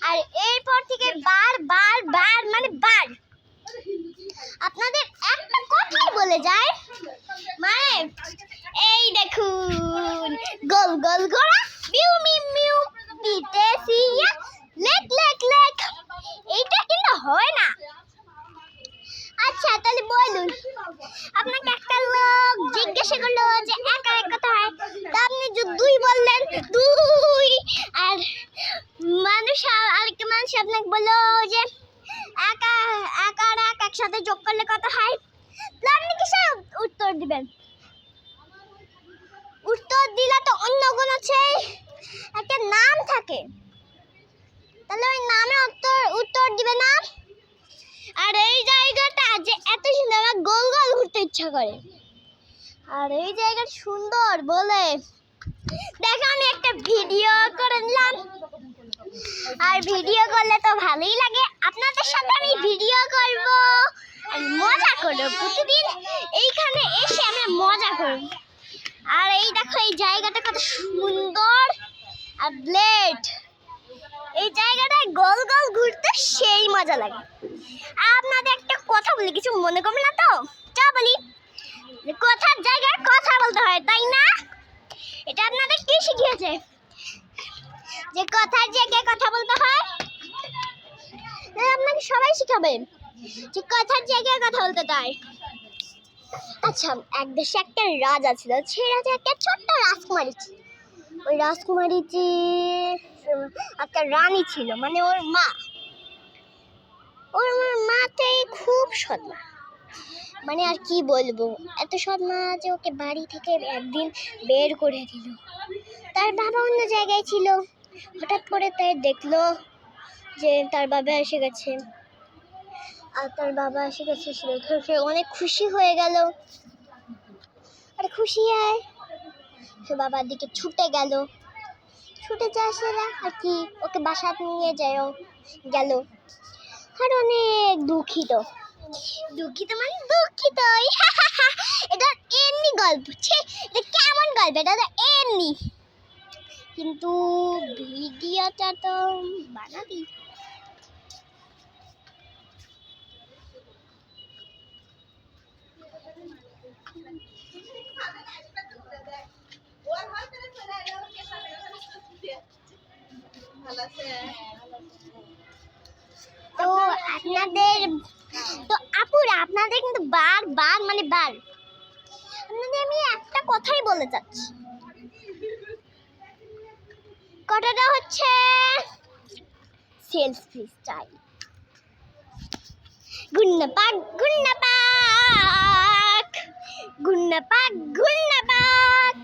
আর এরপর থেকে বার বার বার মানে বার আপনাদের একটা কথাই বলে যায়, মানে এই দেখুন গোল গোল ঘোড়া মিউ মিউ মিউ দিতেছি লেক লেক লেক, এইটা কিন্তু হয় না। আচ্ছা তাহলে বলুন, আপনাকে একটা লোক জিজ্ঞাসা করলো যে একা এক কথা হয়, তা আপনি যে দুই বললেন দুই, আর আরেকটা মানুষ আপনাকে বললো যে একা একা আর এক একসাথে যোগ করলে কত হয়, তা আপনি কিসের উত্তর দিবেন? উত্তর দিলে তো অন্য কোনো একটা নাম থাকে, তাহলে ওই নামে উত্তর দিবে না। আর এই জায়গাটা যে এত সুন্দর, আমার গোল গোল ঘুরতে ইচ্ছা করে। আর এই জায়গাটা সুন্দর বলে দেখো আমি একটা ভিডিও করে নিলাম, আর ভিডিও করলে তো ভালোই লাগে, আপনাদের সাথে আমি ভিডিও করব আর মজা করব, প্রতিদিন এইখানে এসে আমি মজা করব। আর এই দেখো এই জায়গাটা কত সুন্দর, আর ব্লেড এই জায়গাটায় গোল গোল ঘুরতে সেই মজা লাগে। আপনাদের একটা কথা বলি, কিছু মনে করবে না তো? চা বলি, কথার জায়গায় কথা বলতে হয়, তাই না? এটা আপনাদের কে শিখিয়েছে যে কথার জায়গায় কথা বলতে হয়? আপনাকে সবাই শিখাবে যে কথার জায়গায় কথা বলতে হয়। আচ্ছা, এক দেশে একটা রাজা ছিল, সেই রাজা একটা ছোট্ট রাজকুমারী ছিল। ওই রাজকুমারীটি একটা রানী ছিল, মানে ওর মাটাই খুব সৎ মা, মানে আর কি বলবো, এত সৎ মা যে ওকে বাড়ি থেকে একদিন বের করে দিল। তার বাবা অন্য জায়গায় ছিল, হঠাৎ করে তাই দেখলো যে তার বাবা এসে গেছে, আর তার বাবা এসে গেছে, সে অনেক খুশি হয়ে গেল। আর খুশি হয় সে বাবার দিকে ছুটে গেল, ছুটে যায় সেরা আর কি ওকে বাসা নিয়ে গেল। আর অনেক দুঃখিত মানে দুঃখিত, এটা এমনি গল্প, এটা কেমন গল্প, এটা তো এমনি, কিন্তু ভিডিওটা তো বানাবি। তো আপুরা আপনাদের কিন্তু বার মানে বার, আপনাদের আমি একটা কথাই বলে যাচ্ছি, কথাটা হচ্ছে সেলফি স্টাইল। গুন্না পাক গুন্না পাক, গুন্না পাক গুন্না পাক।